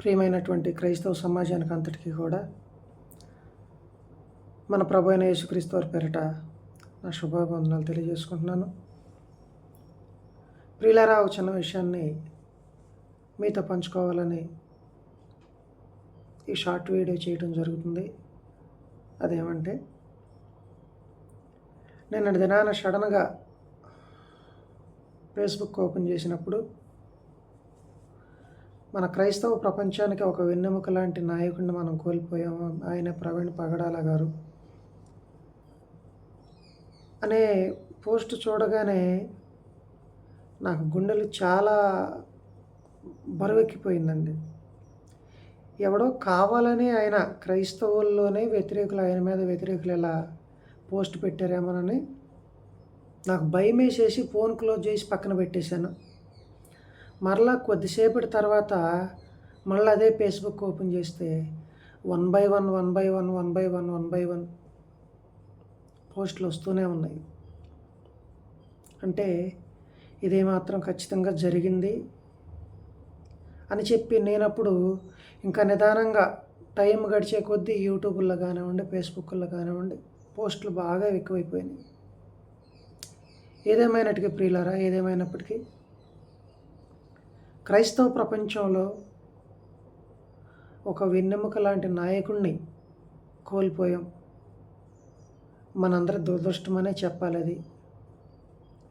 ప్రియమైనటువంటి క్రైస్తవ సమాజానికి అంతటికీ కూడా మన ప్రభు అయిన యేసుక్రీస్తు వారి పేరిట నా శుభాభివందనాలు తెలియజేసుకుంటున్నాను. ప్రియులారా, ఒక చిన్న విషయాన్ని మీతో పంచుకోవాలని ఈ షార్ట్ వీడియో చేయడం జరుగుతుంది. అదేమంటే, నిన్నటి దినాన సడన్గా ఫేస్బుక్ ఓపెన్ చేసినప్పుడు మన క్రైస్తవ ప్రపంచానికి ఒక వెన్నెముక లాంటి నాయకుడిని మనం కోల్పోయాము. ఆయన ప్రవీణ్ పగడాల గారు అనే పోస్ట్ చూడగానే నాకు గుండెలు చాలా బరువెక్కిపోయిందండి. ఎవడో కావాలని ఆయన క్రైస్తవుల్లోనే వ్యతిరేకులు, ఆయన మీద వ్యతిరేకులు ఇలా పోస్ట్ పెట్టారేమోనని నాకు భయం వేసేసి ఫోన్ క్లోజ్ చేసి పక్కన పెట్టేశాను. మరలా కొద్దిసేపటి తర్వాత మళ్ళీ అదే ఫేస్బుక్ ఓపెన్ చేస్తే 1 పోస్టులు వస్తూనే ఉన్నాయి. అంటే ఇదే మాత్రం ఖచ్చితంగా జరిగింది అని చెప్పి నేనప్పుడు ఇంకా నిదానంగా టైం గడిచే కొద్దీ యూట్యూబ్లో కానివ్వండి, ఫేస్బుక్లో కానివ్వండి పోస్టులు బాగా ఎక్కువైపోయినాయి. ఏదేమైనప్పటికీ క్రైస్తవ ప్రపంచంలో ఒక వెన్నెముక లాంటి నాయకుడిని కోల్పోయాం. మనందరి దురదృష్టమనే చెప్పాలి అది.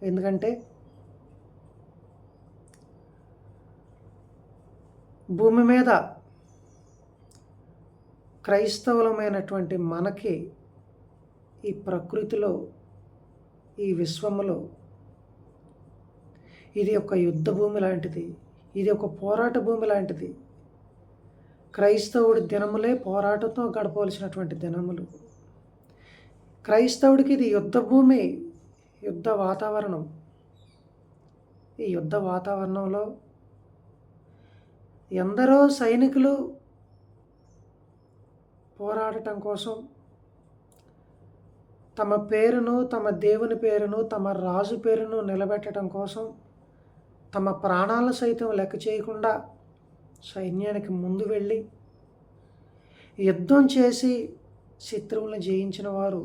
ఎందుకంటే భూమి మీద క్రైస్తవులమైనటువంటి మనకి ఈ ప్రకృతిలో, ఈ విశ్వములో ఇది ఒక యుద్ధ భూమి లాంటిది, ఇది ఒక పోరాట భూమి లాంటిది. క్రైస్తవుడి దినములే పోరాటంతో గడపవలసినటువంటి దినములు. క్రైస్తవుడికి ఇది యుద్ధ భూమి, యుద్ధ వాతావరణం. ఈ యుద్ధ వాతావరణంలో ఎందరో సైనికులు పోరాడటం కోసం తమ పేరును, తమ దేవుని పేరును, తమ రాజు పేరును నిలబెట్టడం కోసం తమ ప్రాణాలను సైతం లెక్క చేయకుండా సైన్యానికి ముందు వెళ్ళి యుద్ధం చేసి శత్రువులను జయించిన వారు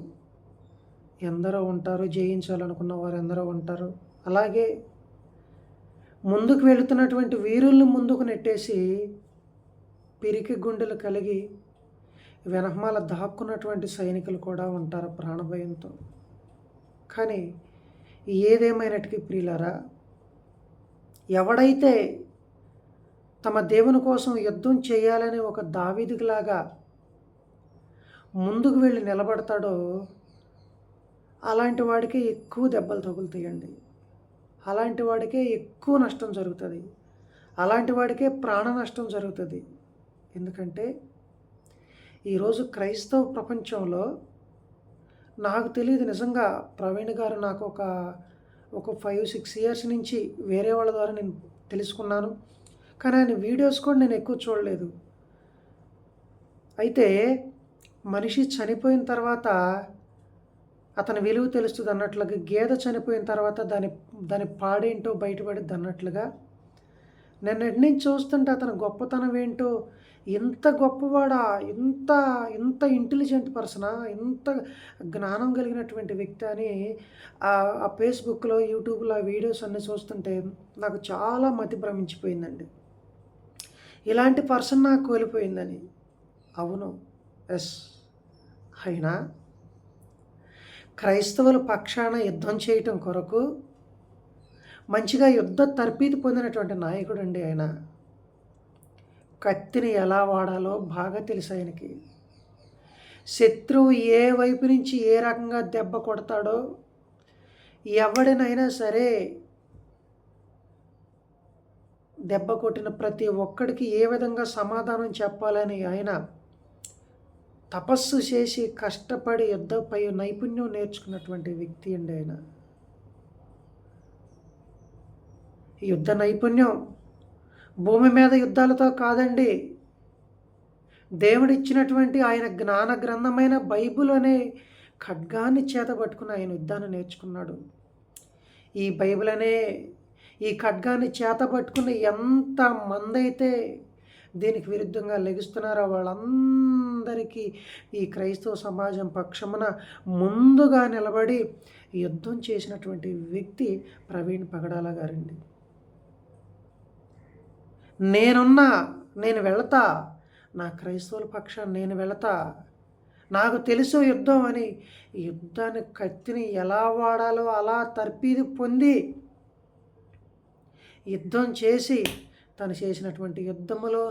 ఎందరో ఉంటారు, జయించాలనుకున్న వారు ఎందరో ఉంటారు. అలాగే ముందుకు వెళుతున్నటువంటి వీరుల్ని ముందుకు నెట్టేసి పిరికి గుండెలు కలిగి వెనకమాల దాక్కున్నటువంటి సైనికులు కూడా ఉంటారు ప్రాణభయంతో. కానీ ఏదేమైనటికీ ప్రియులారా, ఎవడైతే తమ దేవుని కోసం యుద్ధం చేయాలని ఒక దావీదులాగా ముందుకు వెళ్ళి నిలబడతాడో అలాంటి వాడికి ఎక్కువ దెబ్బలు తగులుతాయండి. అలాంటి వాడికే ఎక్కువ నష్టం జరుగుతుంది. అలాంటి వాడికే ప్రాణ నష్టం జరుగుతుంది. ఎందుకంటే ఈరోజు క్రైస్తవ ప్రపంచంలో నాకు తెలియదు, నిజంగా ప్రవీణ్ గారు నాకు ఒక 5-6 ఇయర్స్ నుంచి వేరే వాళ్ళ ద్వారా నేను తెలుసుకున్నాను. కానీ ఆయన వీడియోస్ కూడా నేను ఎక్కువ చూడలేదు. అయితే మనిషి చనిపోయిన తర్వాత అతని విలువ తెలుస్తుంది అన్నట్లుగా, గేదె చనిపోయిన తర్వాత దాని పాడేంటో బయటపడిద్ది అన్నట్లుగా నిన్నటి నుంచి చూస్తుంటే అతని గొప్పతనం ఏంటో, ఇంత గొప్పవాడా, ఇంత ఇంటెలిజెంట్ పర్సనా, ఇంత జ్ఞానం కలిగినటువంటి వ్యక్తి అని ఆ ఫేస్బుక్లో, యూట్యూబ్లో ఆ వీడియోస్ అన్నీ చూస్తుంటే నాకు చాలా మతి భ్రమించిపోయిందండి. ఇలాంటి పర్సన్ నాకు కోల్పోయిందని. అవును, ఎస్. అయినా క్రైస్తవుల పక్షాన యుద్ధం చేయటం కొరకు మంచిగా యుద్ధ తర్ఫీదు పొందినటువంటి నాయకుడు అండి ఆయన. కత్తిని ఎలా వాడాలో బాగా తెలుసు ఆయనకి. శత్రువు ఏ వైపు నుంచి ఏ రకంగా దెబ్బ కొడతాడో, ఎవడినైనా సరే దెబ్బ కొట్టిన ప్రతి ఒక్కడికి ఏ విధంగా సమాధానం చెప్పాలని ఆయన తపస్సు చేసి కష్టపడి యుద్ధపై నైపుణ్యం నేర్చుకున్నటువంటి వ్యక్తి అండి ఆయన. యుద్ధ నైపుణ్యం భూమి మీద యుద్ధాలతో కాదండి, దేవుడిచ్చినటువంటి ఆయన జ్ఞాన గ్రంథమైన బైబిల్ అనే ఖడ్గాన్ని చేతబట్టుకుని ఆయన యుద్ధాన్ని నేర్చుకున్నాడు. ఈ బైబిల్ అనే ఈ ఖడ్గాన్ని చేతబట్టుకుని ఎంతమంది అయితే దీనికి విరుద్ధంగా లెగుస్తున్నారో వాళ్ళందరికీ ఈ క్రైస్తవ సమాజం పక్షమున ముందుగా నిలబడి యుద్ధం చేసినటువంటి వ్యక్తి ప్రవీణ్ పగడాల గారండి. నేనున్నా, నేను వెళతా, నా క్రైస్తవుల పక్షాన నేను వెళతా, నాకు తెలుసు యుద్ధం అని యుద్ధాన్ని కత్తిని ఎలా వాడాలో అలా తర్ఫీదు పొంది యుద్ధం చేసి తను చేసినటువంటి యుద్ధములో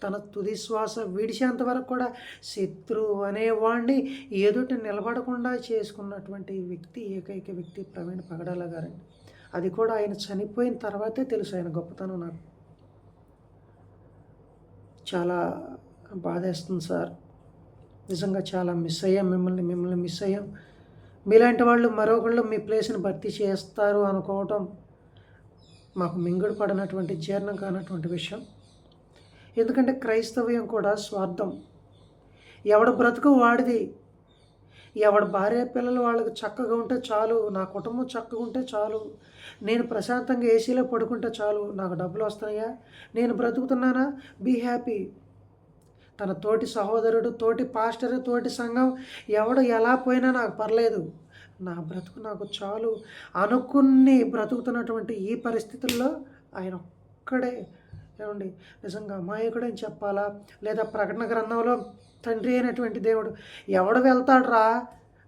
తన తుది శ్వాస విడిచేంత వరకు కూడా శత్రువు అనేవాడిని ఎదుట నిలబడకుండా చేసుకున్నటువంటి వ్యక్తి, ఏకైక వ్యక్తి ప్రవీణ్ పగడాల గారండి. అది కూడా ఆయన చనిపోయిన తర్వాతే తెలుసు ఆయన గొప్పతనం నాకు. చాలా బాధేస్తుంది సార్, నిజంగా చాలా మిస్ అయ్యాం మిమ్మల్ని మిస్ అయ్యాం. మీలాంటి వాళ్ళు మరొకళ్ళు మీ ప్లేస్ని భర్తీ చేస్తారు అనుకోవటం మాకు మింగుడు పడినటువంటి జీర్ణం కానటువంటి విషయం. ఎందుకంటే క్రైస్తవ్యం కూడా స్వార్థం. ఎవడ బ్రతుకు వాడిది, ఎవడ భార్య పిల్లలు వాళ్ళకి చక్కగా ఉంటే చాలు, నా కుటుంబం చక్కగా ఉంటే చాలు, నేను ప్రశాంతంగా ఏసీలో పడుకుంటే చాలు, నాకు డబ్బులు వస్తున్నాయా, నేను బ్రతుకుతున్నానా, బీ హ్యాపీ. తన తోటి సహోదరుడు, తోటి పాస్టర్, తోటి సంఘం ఎవడు ఎలా పోయినా నాకు పర్లేదు, నా బ్రతుకు నాకు చాలు అనుకుని బ్రతుకుతున్నటువంటి ఈ పరిస్థితుల్లో ఆయన ఒక్కడే ఏమండి నిజంగా అమాయకుడని చెప్పాలా, లేదా ప్రకటన గ్రంథంలో తండ్రి అయినటువంటి దేవుడు ఎవడు వెళ్తాడు రా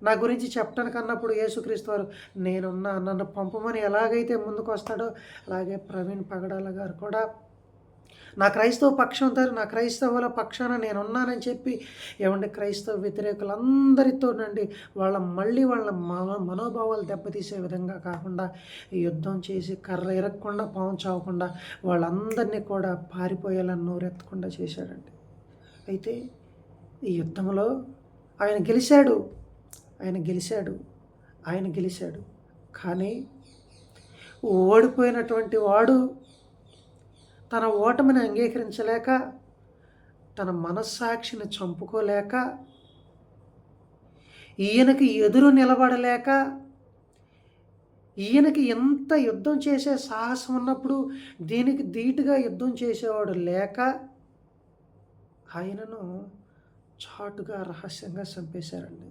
నా గురించి చెప్పడానికి అన్నప్పుడు యేసుక్రీస్తు వారు నేనున్నా, నన్ను పంపమని ఎలాగైతే ముందుకు వస్తాడో అలాగే ప్రవీణ్ పగడాల గారు కూడా నా క్రైస్తవ పక్షంతో, నా క్రైస్తవుల పక్షాన నేనున్నానని చెప్పి ఏమంటే క్రైస్తవ వ్యతిరేకులందరితోనండి వాళ్ళ మనోభావాలు దెబ్బతీసే విధంగా కాకుండా యుద్ధం చేసి కర్ర ఇరగకుండా పాము చావకుండా వాళ్ళందరినీ కూడా పారిపోయేలా నోరెత్తకుండా చేశాడండి. అయితే ఈ యుద్ధంలో ఆయన గెలిచాడు. కానీ ఓడిపోయినటువంటి వాడు తన ఓటమిని అంగీకరించలేక, తన మనస్సాక్షిని చంపుకోలేక, ఈయనకి ఎదురు నిలబడలేక, ఈయనకి ఎంత యుద్ధం చేసే సాహసం ఉన్నప్పుడు దీనికి ధీటుగా యుద్ధం చేసేవాడు లేక ఆయనను చాటుగా రహస్యంగా చంపేశారండి.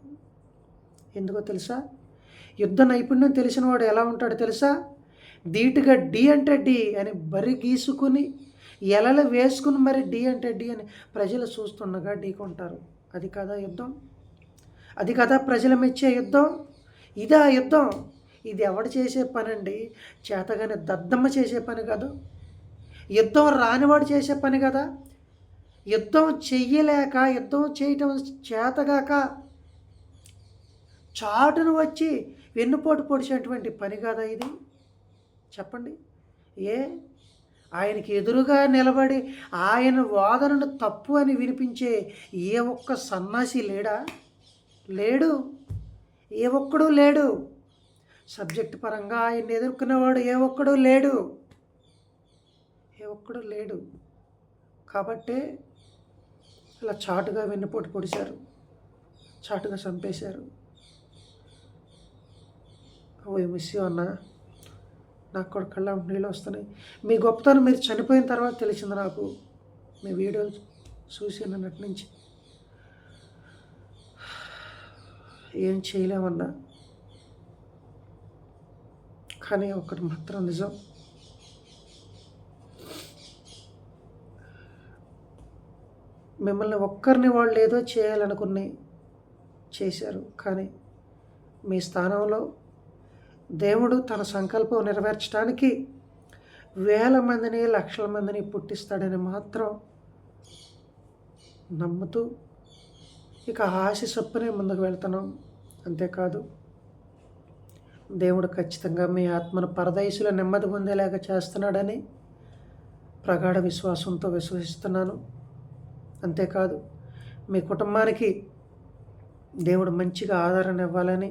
ఎందుకో తెలుసా? యుద్ధ నైపుణ్యం తెలిసిన వాడు ఎలా ఉంటాడో తెలుసా? ధీటుగా డి అంటే డి అని బరి గీసుకుని ఎలలు వేసుకుని మరి డి అంటే డి అని ప్రజలు చూస్తుండగా ఢీకొంటారు. అది కదా యుద్ధం, అది కదా ప్రజలు మెచ్చే యుద్ధం. ఇదా యుద్ధం? ఇది ఎవడు చేసే పని అండి? చేతగానే దద్దమ్మ చేసే పని కాదు, యుద్ధం రానివాడు చేసే పని కదా. యుద్ధం చెయ్యలేక, యుద్ధం చేయటం చేతగాక చాటును వచ్చి వెన్నుపోటు పొడిచేటువంటి పని కాదా ఇది? చెప్పండి. ఆయనకి ఎదురుగా నిలబడి ఆయన వాదనను తప్పు అని వినిపించే ఏ ఒక్క సన్నాసి లేడు, ఏ ఒక్కడూ లేడు. సబ్జెక్ట్ పరంగా ఆయన్ని ఎదుర్కొనేవాడు ఏ ఒక్కడూ లేడు. కాబట్టే ఇలా చాటుగా వెన్నుపోటు పొడిచారు, చాటుగా చంపేశారు. ఓ మిస్ యూ అన్న, నాకు కూడా కళ్ళ నీళ్ళు వస్తున్నాయి. మీ గొప్పతనం మీరు చనిపోయిన తర్వాత తెలిసింది నాకు, మీ వీడియోలు చూసి అన్నట్టు నుంచి. ఏం చేయలేమన్నా, కానీ ఒకటి మాత్రం నిజం, మిమ్మల్ని ఒక్కరిని వాళ్ళు ఏదో చేయాలనుకుని చేశారు. కానీ మీ స్థానంలో దేవుడు తన సంకల్పం నెరవేర్చడానికి వేల మందిని, లక్షల మందిని పుట్టిస్తాడని మాత్రం నమ్ముతూ ఇక ఆశ చొప్పునే ముందుకు వెళ్తున్నాం. అంతేకాదు, దేవుడు ఖచ్చితంగా మీ ఆత్మను పరదైసులో నెమ్మది పొందేలాగా చేస్తున్నాడని ప్రగాఢ విశ్వాసంతో విశ్వసిస్తున్నాను. అంతేకాదు, మీ కుటుంబానికి దేవుడు మంచిగా ఆదరణ ఇవ్వాలని,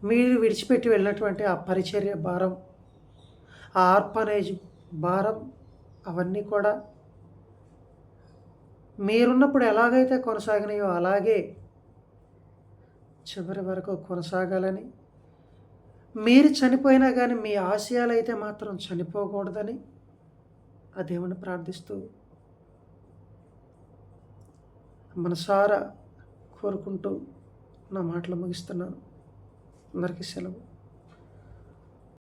మీరు విడిచిపెట్టి వెళ్ళినటువంటి ఆ పరిచర్య భారం, ఆ ఆర్ఫనేజ్ భారం, అవన్నీ కూడా మీరున్నప్పుడు ఎలాగైతే కొనసాగినాయో అలాగే చివరి వరకు కొనసాగాలని, మీరు చనిపోయినా కానీ మీ ఆశయాలు అయితే మాత్రం చనిపోకూడదని ఆ దేవుని ప్రార్థిస్తూ మనసారా కోరుకుంటూ నా మాటలు ముగిస్తున్నాను. అందరికీ సెలవు.